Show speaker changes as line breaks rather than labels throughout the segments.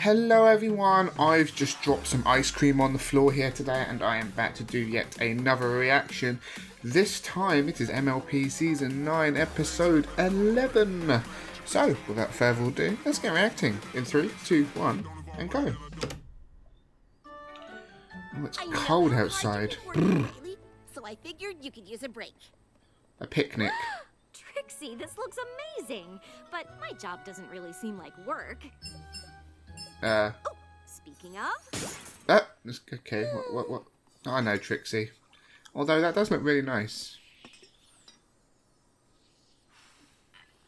Hello everyone, I've just dropped some ice cream on the floor here today and I am back to do yet another reaction. This time it is MLP Season 9 Episode 11. So, without further ado, let's get reacting. In 3, 2, 1, and go. Oh, it's cold outside.
So I figured you could use a break.
A picnic.
Trixie, this looks amazing, but my job doesn't really seem like work.
Oh,
Speaking of...
okay, what? Oh, I know Trixie. Although that does look really nice.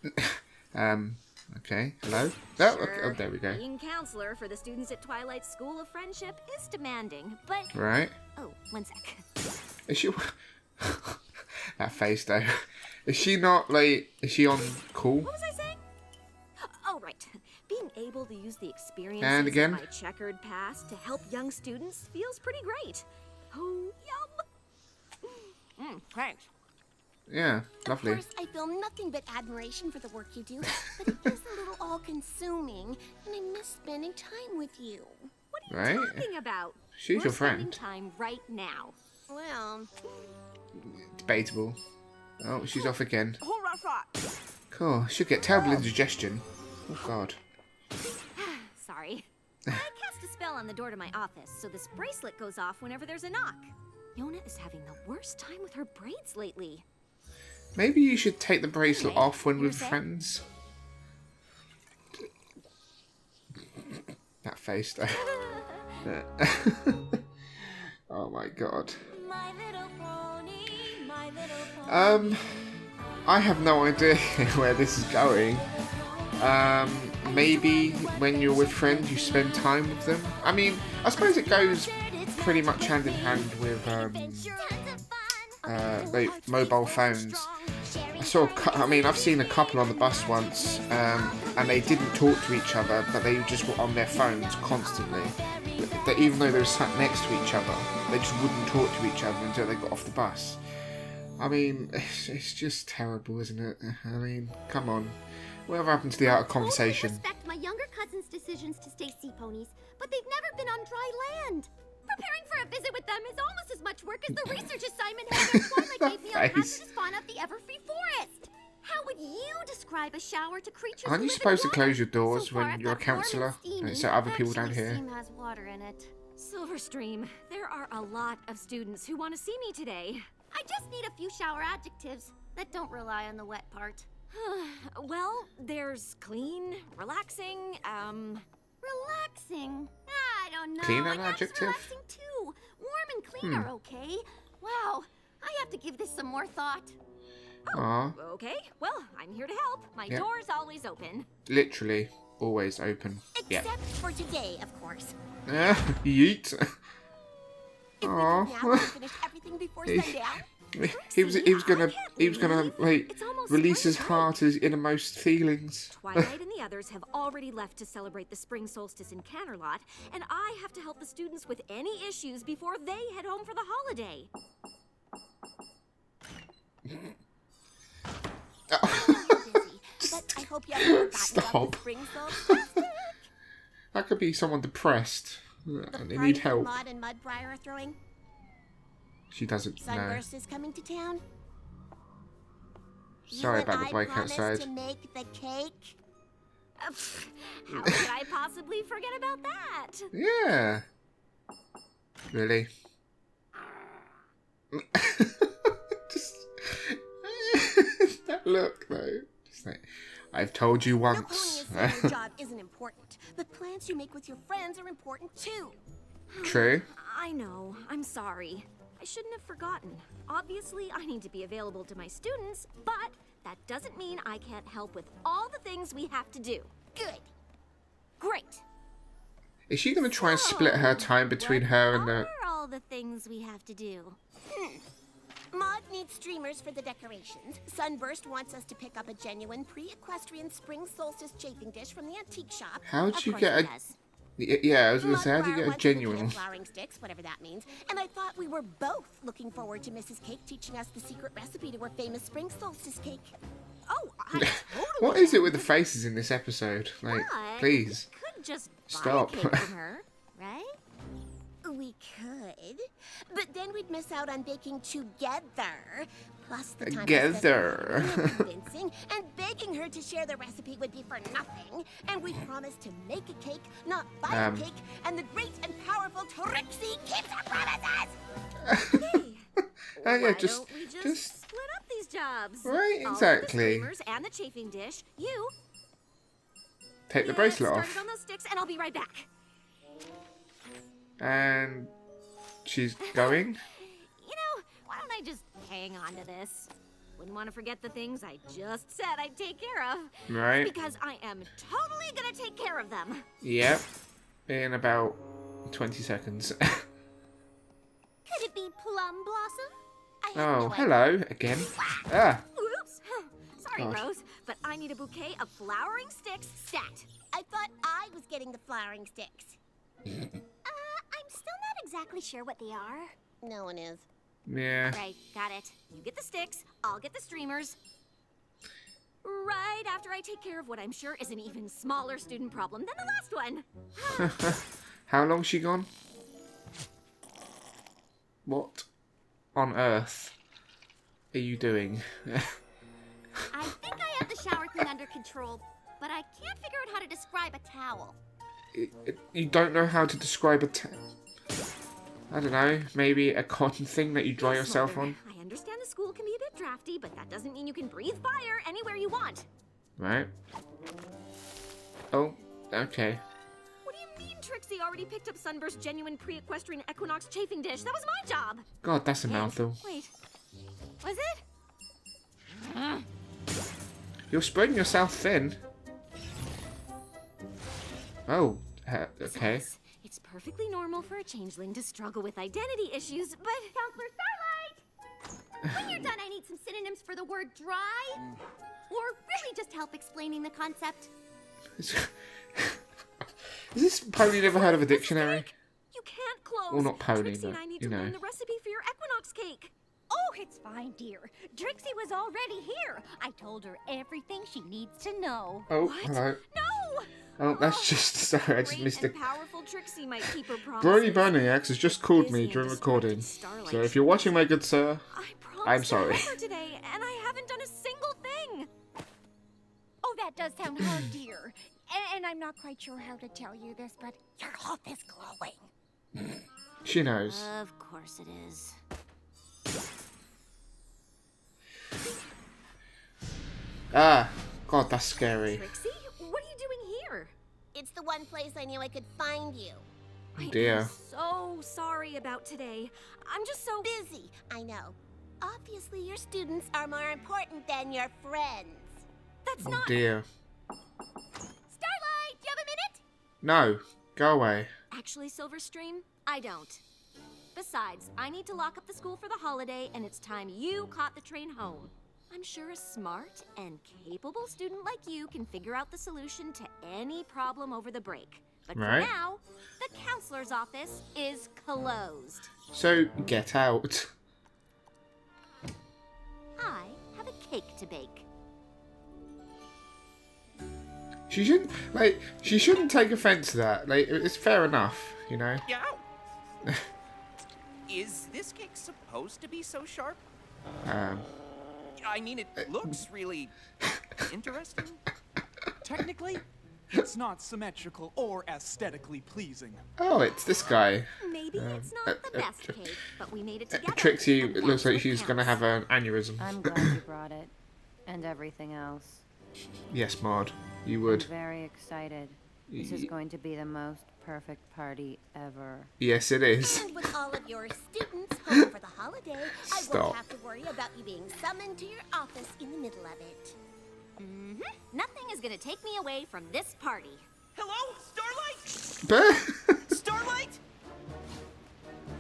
Okay, hello? Oh, okay. Oh, there we go.
Being counselor for the students at Twilight's School of Friendship is demanding, but...
Right.
Oh, one sec.
Is she... that face, though. Is she not, like... Is she on call?
What was I saying? Oh, right. Being able to use the experiences
And again?
of my checkered past to help young students feels pretty great. Oh, yum! Thanks.
Yeah, lovely.
Of course, I feel nothing but admiration for the work you do, but it is a little all-consuming, and I miss spending time with you.
What are you talking about?
She's your friend.
We're spending time right now.
Well...
Debatable. Oh, she's off again.
Hold on, thought.
Cool. She'll get terrible indigestion. Oh, God.
Sorry. I cast a spell on the door to my office, so this bracelet goes off whenever there's a knock. Yona is having the worst time with her braids lately.
Maybe you should take the bracelet
Anyway,
off when
you were
with
saying?
friends. That face, though. Oh, my God.
My little pony, my little pony.
I have no idea where this is going. Maybe when you're with friends, you spend time with them. I mean, I suppose it goes pretty much hand in hand with like mobile phones. I've seen a couple on the bus once, and they didn't talk to each other, but they just were on their phones constantly. Even though they were sat next to each other, they just wouldn't talk to each other until they got off the bus. I mean, it's just terrible, isn't it? I mean, come on. Whatever happened to the art of conversation?
I respect my younger cousin's decisions to stay sea ponies, but they've never been on dry land. Preparing for a visit with them is almost as much work as the research assignment Heather Twilight gave me on how to spawn up the Everfree Forest. How would you describe a shower to creatures?
Aren't you supposed to close your doors when you're a counsellor? So other people down here.
Steam has water in it.
Silverstream, there are a lot of students who want to see me today.
I just need a few shower adjectives that don't rely on the wet part.
Well, there's clean, relaxing,
Relaxing? I don't know.
Clean
I
an
guess
adjective?
relaxing too. Warm and clean are okay. Wow, I have to give this some more thought.
Aw,
Okay, well, I'm here to help. My
Yep.
door's always open.
literally always open.
Except for today, of course.
Yeah, yeet.
If we
Aw.
could now finish everything before sundown.
He was gonna like
It's almost
release his
springtime.
heart, his innermost feelings.
Twilight and the others have already left to celebrate the spring solstice in Canterlot, and I have to help the students with any issues before they head home for the holiday.
Busy, but I hope you haven't forgotten about
Stop.
the spring solstice.
That could be someone depressed and they
Party
need help.
Maud and Mudbriar are throwing.
She doesn't know.
Sunburst is coming to town.
Sorry
You
about
and
the break
I promised
outside.
to make the cake.
How could I possibly forget about that?
Yeah. Really? Just that look though. Just like, I've told you
No pony
once.
is saying your job isn't important, but plans you make with your friends are important too.
True.
I know. I'm sorry. I shouldn't have forgotten. Obviously, I need to be available to my students, but that doesn't mean I can't help with all the things we have to do.
Good.
Great.
Is she gonna try and split her time between her and the?
What are all the things we have to do?
Maud needs streamers for the decorations. Sunburst wants us to pick up a genuine pre-equestrian spring solstice chafing dish from the antique shop.
How
Of
would you
course
get
he
a?
does.
Yeah, I was gonna say, how do you
Mudbriar
get a
wants me to
genuine?
get flowering sticks, whatever that means. And I thought we were both looking forward to Mrs. Cake teaching us the secret recipe to her famous spring solstice cake.
Oh, I totally
What is it with the faces in this episode? Like,
But
please.
we could just
Stop.
buy a cake from her, right?
We could, but then we'd miss out on baking together. Plus, the time
Together.
I spent convincing and begging her to share the recipe would be for nothing. And we promised to make a cake, not buy a cake. And the great and powerful Trixie keeps her promises.
Hey,
Yeah,
why
just
don't we just split up these jobs?
Right,
I'll do
exactly.
the streamers and the chafing dish. You
take the bracelet
started
off.
on those sticks, and I'll be right back.
And she's going.
You know, why don't I just hang on to this? Wouldn't want to forget the things I just said I'd take care of.
Right.
Because I am totally gonna take care of them.
Yep. In about 20 seconds.
Could it be Plum Blossom? I have
Oh,
no idea.
hello again. Ah.
Oops. Sorry,
God.
Rose, but I need a bouquet of flowering sticks stat.
I thought I was getting the flowering sticks. I'm still not exactly sure what they are. No one is.
Yeah.
Right, got it. You get the sticks, I'll get the streamers. Right after I take care of what I'm sure is an even smaller student problem than the last one.
How long's she gone? What on earth are you doing?
I think I have the shower thing under control, but I can't figure out how to describe a towel.
You don't know how to describe I don't know, maybe a cotton thing that you dry
Yes,
yourself
Mother.
on?
I understand the school can be a bit drafty, but that doesn't mean you can breathe fire anywhere you want.
Right. Oh, okay.
What do you mean Trixie already picked up Sunburst's genuine pre-equestrian equinox chafing dish? That was my job.
God, that's a mouthful.
Wait, was it?
You're spreading yourself thin. Oh, okay.
Besides, it's perfectly normal for a changeling to struggle with identity issues, but...
Counselor Starlight! When you're done, I need some synonyms for the word dry. Or really just help explaining the concept.
Is this Pony never heard of a dictionary?
You can't close.
Well, not Pony,
Trixie and
but,
I need
you
to
know.
learn the recipe for your equinox cake.
Oh, it's fine, dear. Trixie was already here. I told her everything she needs to know.
Oh,
What?
hello.
No!
Oh, that's just... Sorry, I just
Great
missed
and
it.
powerful Trixie might keep her
Brony
promises.
Boniax has just called me
Busy
during
and
recording.
distracted Starlight
So if you're watching, my good sir,
I promised
I'm
to
sorry.
help her today, and I haven't done a single thing.
Oh, that does sound hard, dear. And I'm not quite sure how to tell you this, but your hoof is glowing.
she knows.
Of course it is.
Ah, God, that's scary.
Trixie, what are you doing here?
It's the one place I knew I could find you.
I
Dear.
am so sorry about today. I'm just so
Busy, I know. Obviously, your students are more important than your friends.
That's
Oh
not.
dear.
Starlight, do you have a minute?
No, go away.
Actually, Silverstream, I don't. Besides, I need to lock up the school for the holiday, and it's time you caught the train home. I'm sure a smart and capable student like you can figure out the solution to any problem over the break. But
Right.
for now, the counselor's office is closed.
So, get out.
I have a cake to bake.
She shouldn't take offense to that. Like, it's fair enough, you know?
Yeah. Is this cake supposed to be so sharp? I mean, it looks really interesting.
Technically, it's not symmetrical or aesthetically pleasing.
Oh, it's this guy.
Maybe it's not the best cake, but we made it together.
Trixie,
and
it looks
that's
like
what
she's gonna
counts.
have an aneurysm.
I'm glad you brought it. And everything else.
Yes, Maud, you
I'm
would.
very excited. This is going to be the most perfect party ever.
Yes, it is.
And with all of your students home for the holiday, I
Stop.
won't have to worry about you being summoned to your office in the middle of it.
Nothing is gonna take me away from this party.
Hello, Starlight?
But
Starlight?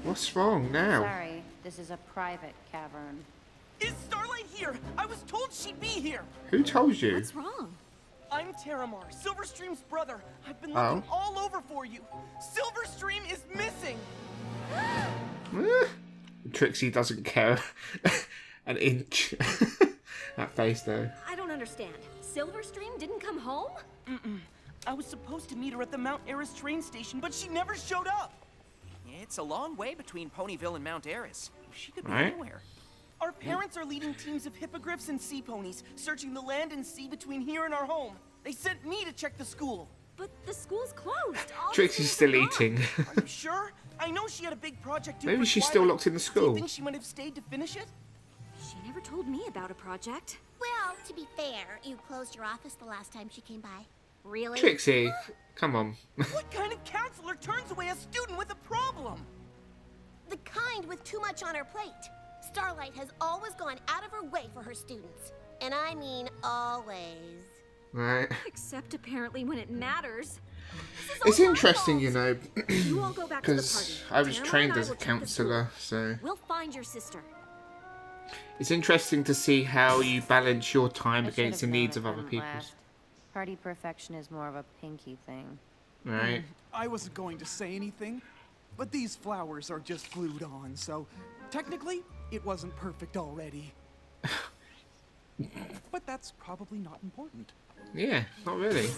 what's wrong now?
Sorry, this is a private cavern.
Is Starlight here? I was told she'd be here.
Who told you?
What's wrong?
I'm Terramar, Silverstream's brother. I've been
Oh.
looking all over for you. Silverstream is missing.
Eh, Trixie doesn't care an inch. That face, though.
I don't understand. Silverstream didn't come home?
I was supposed to meet her at the Mount Eris train station, but she never showed up.
It's a long way between Ponyville and Mount Eris. She could be
Right.
anywhere.
Our parents are leading teams of hippogriffs and sea ponies, searching the land and sea between here and our home. They sent me to check the school.
But the school's closed. All the
Trixie's
students
still
are gone.
eating.
Are you sure? I know she had a big project due
Maybe
for
she's still
Twilight.
locked in the
Do you
school.
think she might have stayed to finish it?
She never told me about a project.
Well, to be fair, you closed your office the last time she came by.
Really?
Trixie, come on.
What kind of counselor turns away a student with a problem?
The kind with too much on her plate. Starlight has always gone out of her way for her students. And I mean always.
Right.
Except apparently when it matters. This is
It's
all my
interesting,
fault.
you know,
You all go back to the
because
party.
I was
Tamara
trained
and I
as a
will check the school.
counsellor, so
We'll find your sister.
it's interesting to see how you balance your time
I
against the
should've known
needs
it
of other
wouldn't
people.
last. Party perfection is more of a pinky thing.
Right.
I wasn't going to say anything, but these flowers are just glued on, so technically, it wasn't perfect already. But that's probably not important.
Yeah, not really. Is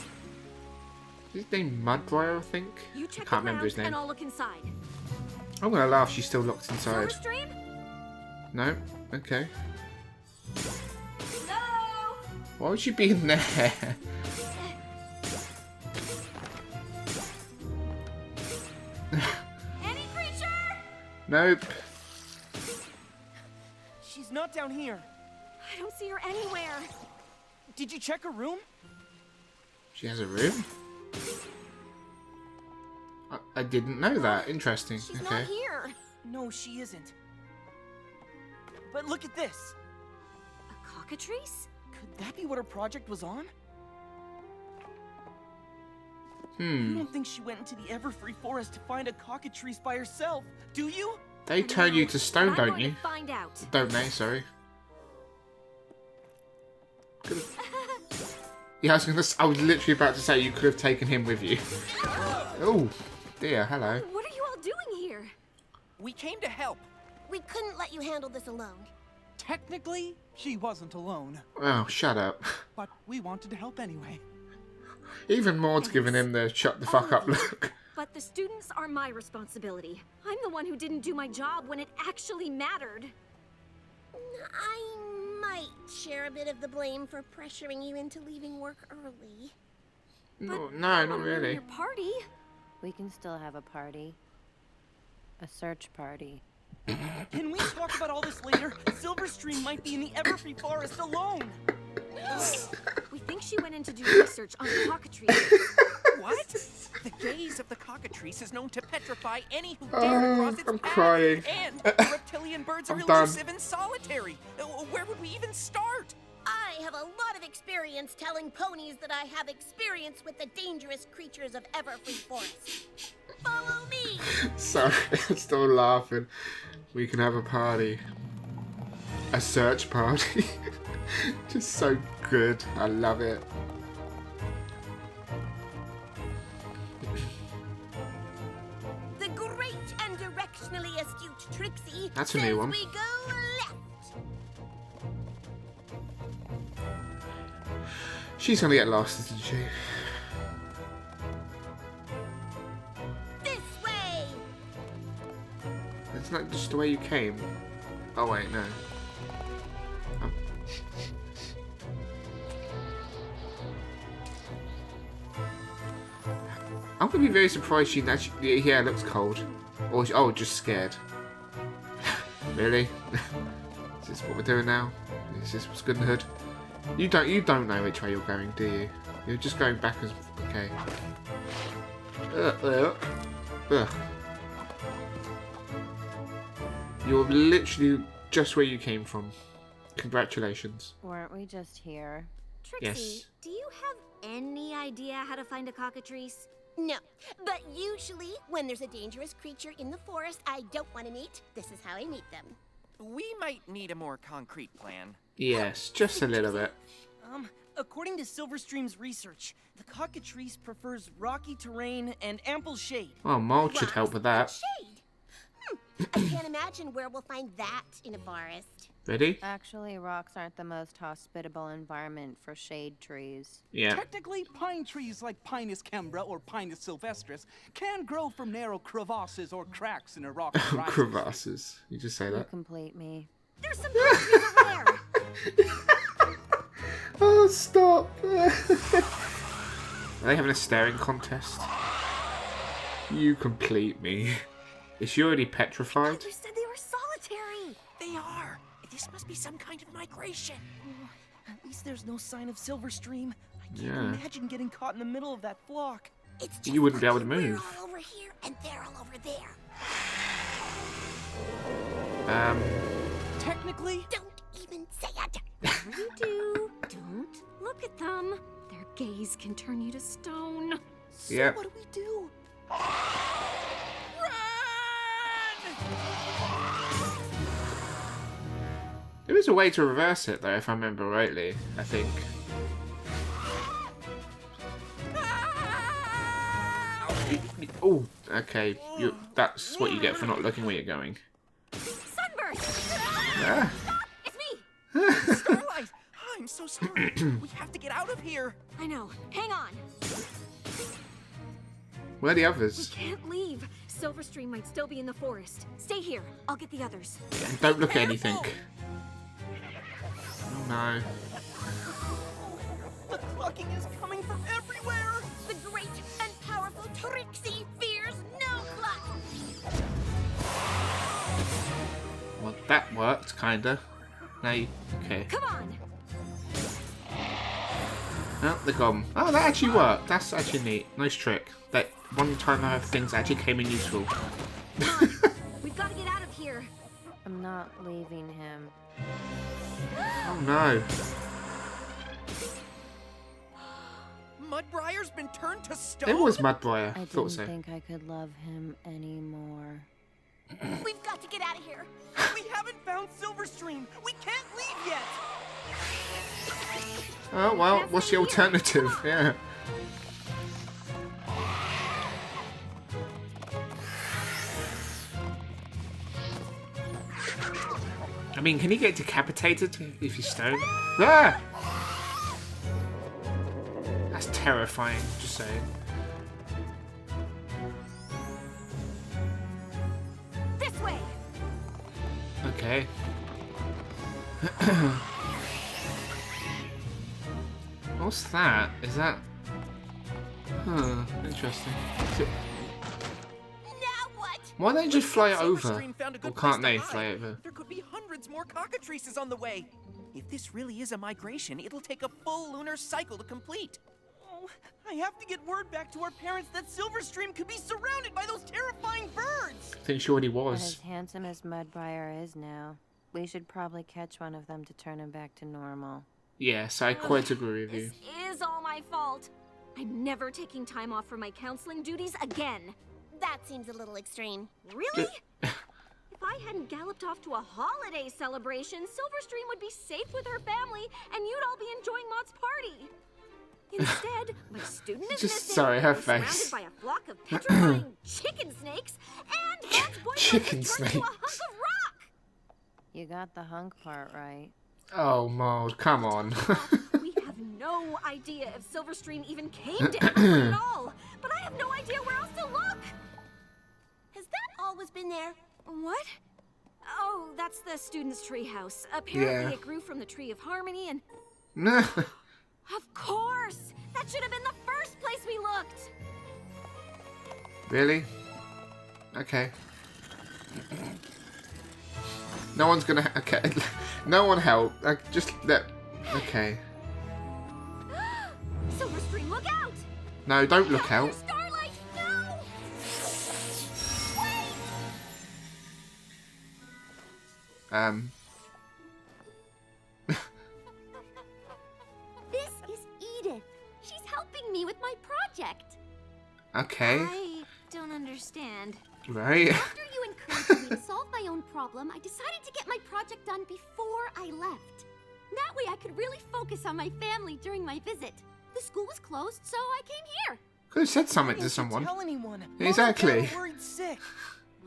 his name Mudbriar, I think?
You
I
check
can't
the
remember his
grounds
name.
and I'll look inside.
I'm gonna laugh, she's still locked inside.
Silverstream?
No? Okay.
No!
Why would she be in there?
Any creature?
Nope.
She's not down here.
I don't see her anywhere.
Did you check her room?
She has a room? I didn't know that. Interesting.
She's
Okay.
not here.
No, she isn't. But look at this.
A cockatrice?
Could that be what her project was on? You
Hmm.
don't think she went into the Everfree Forest to find a cockatrice by herself, do you?
They turn you to stone,
I'm
don't
going
you?
to find out.
Don't they? Sorry. Yeah, I was literally about to say you could have taken him with you. Oh, dear. Hello.
What are you all doing here?
We came to help.
We couldn't let you handle this alone.
Technically, she wasn't alone,
Oh, shut up.
but we wanted to help anyway.
Even Maud's giving him the shut the fuck up look.
But the students are my responsibility. I'm the one who didn't do my job when it actually mattered.
I might share a bit of the blame for pressuring you into leaving work early.
No,
I
not
wanna ruin
really.
Your party.
We can still have a party. A search party.
Can we talk about all this later? Silverstream might be in the Everfree Forest alone.
We think she went in to do research on the cockatrice.
What? The gaze of the cockatrice is known to petrify any who dare to cross its
I'm
path.
crying.
And the reptilian birds are
I'm done.
elusive and solitary. Where would we even start?
I have a lot of experience telling ponies that I have experience with the dangerous creatures of Everfree Forest. Follow me!
Sorry, I'm still laughing. We can have a party. A search party. Just so good. I love it.
The great and directionally astute Trixie
That's a
says
new one.
we go left.
She's gonna get lost, isn't she?
This way!
It's not just the way you came. Oh wait, no. I'm gonna be very surprised she actually. Yeah, it looks cold. Or oh, just scared. Really? Is this what we're doing now? Is this what's good in the hood? You don't know which way you're going, do you? You're just going back as okay. Ugh. You're literally just where you came from. Congratulations.
Weren't we just here?
Trixie,
Yes.
do you have any idea how to find a cockatrice?
No, but usually when there's a dangerous creature in the forest I don't want to meet, this is how I meet them.
We might need a more concrete plan.
Yes, just a little bit.
According to Silverstream's research, the cockatrice prefers rocky terrain and ample shade.
Well, Mold should help with that.
Shade. I can't imagine where we'll find that in a forest.
Ready?
Actually, rocks aren't the most hospitable environment for shade trees.
Yeah.
Technically, pine trees like Pinus cembra or Pinus sylvestris can grow from narrow crevasses or cracks in a rock.
Crevasses. You just say
You
that.
complete me.
There's some pine trees over there.
Oh, stop. Are they having a staring contest? You complete me. Is she already petrified?
You said they were solitary.
They are. This must be some kind of migration. Oh, at least there's no sign of Silverstream. I can't imagine getting caught in the middle of that flock.
It's just
You wouldn't be able to
lucky
move.
We're all over here and they're all over there.
Technically,
Don't even say it.
Whatever you do, don't look at them. Their gaze can turn you to stone.
So
Yeah.
what do we do?
There is a way to reverse it, though, if I remember rightly, I think. Oh, okay. That's what you get for not looking where you're going.
Sunburst!
Ah.
It's me!
Starlight! I'm so sorry. We have to get out of here.
I know. Hang on.
Where are the
We
others?
can't leave. Silverstream might still be in the forest. Stay here. I'll get the others.
Don't look at anything. Oh, no.
The clucking is coming from everywhere.
The great and powerful Trixie fears no cluck.
Well, that worked, kinda. Now you... Okay.
Come on!
Oh, they're gone. Oh, that actually worked. That's actually neat. Nice trick. That one time I have things that actually came in useful.
Come on. We've got to get out of here.
I'm not leaving him.
Oh, no.
Mudbriar's been turned to stone.
It was Mudbriar.
I
Thought
didn't
so.
think I could love him anymore.
We've got to get out of here.
We haven't found Silverstream. We can't leave yet.
Oh, well, what's the alternative? Yeah. I mean, can he get decapitated if he's stoned? Ah! That's terrifying, just saying.
This way!
Okay. What's that? Is that... Huh, interesting.
Now what?
Why don't they just fly it over?
Silverstream found a
Or
good
can't
place
they
to
fly
hide.
over?
There could be hundreds more cockatrices on the way. If this really is a migration, it'll take a full lunar cycle to complete. Oh, I have to get word back to our parents that Silverstream could be surrounded by those terrifying birds.
I think she already
But
was.
as handsome as Mudbriar is now, we should probably catch one of them to turn him back to normal.
Yes, I quite agree with you.
This is all my fault. I'm never taking time off from my counseling duties again.
That seems a little extreme.
Really? If I hadn't galloped off to a holiday celebration, Silverstream would be safe with her family, and you'd all be enjoying Maud's party. Instead, my student is
Just
missing.
sorry, her
I'm
face.
surrounded by a flock of petrifying chicken snakes, and Maud's boyfriend
Chicken
has turned into a hunk
snakes.
of rock.
You got the hunk part right.
Oh, Maud, come on.
We have no idea if Silverstream even came to Evergreen at all, but I have no idea where else to look.
Has that always been there?
What? Oh, that's the student's treehouse. Apparently
Yeah.
it grew from the Tree of Harmony and...
No.
Of course! That should have been the first place we looked!
Really? Okay. No one's gonna... Okay. No one help. Just let... Okay.
Silverstream, look out!
No, don't look out.
Starlight, no!
This is Edith. She's helping me with my project.
Okay.
I don't understand.
Right.
After you encouraged me to solve my own problem, I decided to get my project done before I left. That way I could really focus on my family during my visit. The school was closed, so I came here.
Could have said something
Why
to
didn't you
someone.
tell anyone?
Exactly.
Mom got worried sick.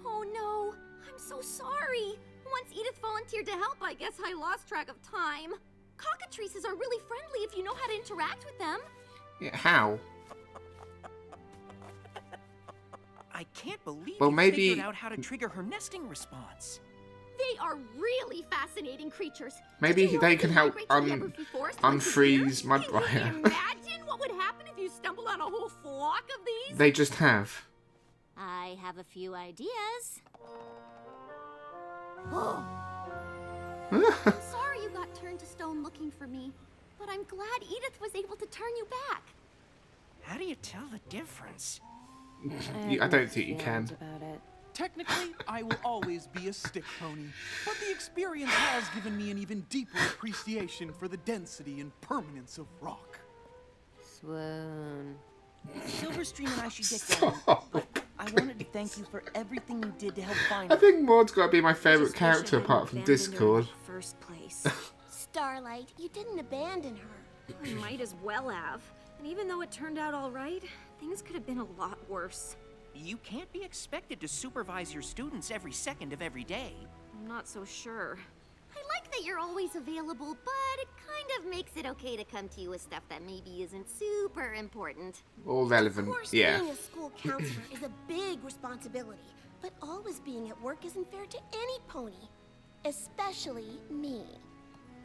Oh no, I'm so sorry. Once Edith volunteered to help, I guess I lost track of time. Cockatrices are really friendly if you know how to interact with them.
Yeah, how?
I can't believe
Well,
you
maybe-
figured out how to trigger her nesting response.
They are really fascinating creatures.
Maybe
Did you know
they
that
can help
migrate to the Everfree Forest once a
unfreeze
year? Can
Mudbriar.
you imagine what would happen if you stumbled on a whole flock of these?
They just have.
I have a few ideas.
Oh. I'm sorry you got turned to stone looking for me, but I'm glad Edith was able to turn you back.
How do you tell the difference?
I don't think you can.
About it.
Technically, I will always be a stick pony, but the experience has given me an even deeper appreciation for the density and permanence of rock.
Swoon.
Silverstream and I should get going. But I wanted to thank you for everything you did to help find
I
her.
think Maud's got to be my favourite
Just wish I
character
hadn't
apart from
abandoned her in
Discord.
the first place.
Starlight, you didn't abandon her.
I might as well have. And even though it turned out all right, things could have been a lot worse.
You can't be expected to supervise your students every second of every day.
I'm not so sure.
I like that you're always available, but it kind of makes it okay to come to you with stuff that maybe isn't super important.
All relevant,
Of course,
yeah.
being a school counselor is a big responsibility, but always being at work isn't fair to any pony, especially me.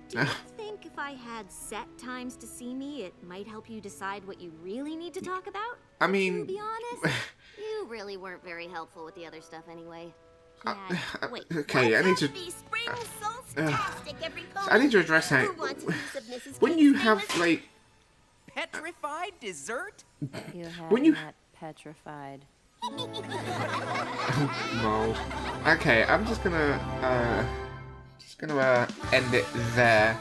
Do you think if I had set times to see me, it might help you decide what you really need to talk about?
I
To
mean,
be honest, you really weren't very helpful with the other stuff anyway.
Yeah, wait.
okay, I need to.
Be spring solstice every pony.
I need to address how.
Who wants a piece of Mrs.
When
King's
you have
famous-
like,
Petrified dessert?
You had
When you-
not petrified.
Mold. Okay, I'm just gonna end it there.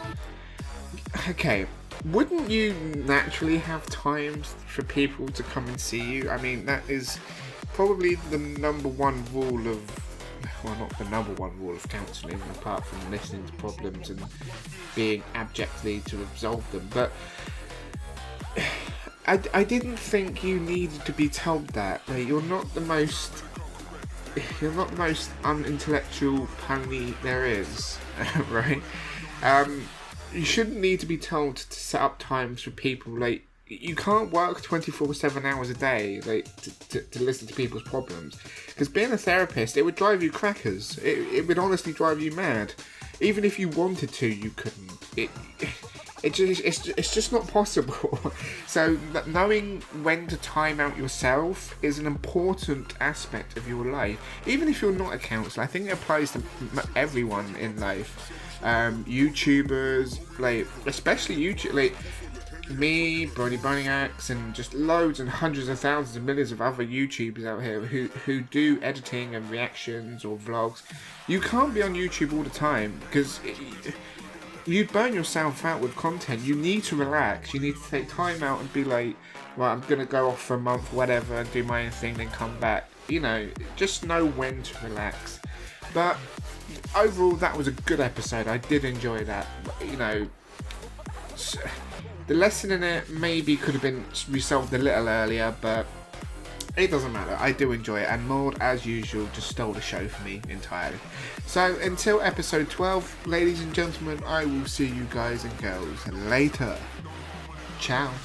Okay, wouldn't you naturally have times for people to come and see you? I mean, that is probably the number one rule of, well, not the number one rule of counselling, apart from listening to problems and being abjectly to resolve them. But I didn't think you needed to be told that. Like, you're not the most unintellectual pony there is, right? You shouldn't need to be told to set up times for people. Like, you can't work 24/7 hours a day, like, to listen to people's problems. Because being a therapist, it would drive you crackers. It would honestly drive you mad. Even if you wanted to, you couldn't. It's just not possible. So knowing when to time out yourself is an important aspect of your life. Even if you're not a counsellor, I think it applies to everyone in life. YouTubers, like, especially YouTube, like me, Brony Axe, and just loads and hundreds of thousands and millions of other YouTubers out here who do editing and reactions or vlogs. You can't be on YouTube all the time because you burn yourself out with content. You need to relax. You need to take time out and be like, right, I'm going to go off for a month, whatever, and do my own thing, then come back. You know, just know when to relax. But overall, that was a good episode. I did enjoy that. You know, the lesson in it maybe could have been resolved a little earlier, but it doesn't matter. I do enjoy it, and Maud, as usual, just stole the show for me entirely. So until episode 12, ladies and gentlemen, I will see you guys and girls later. Ciao.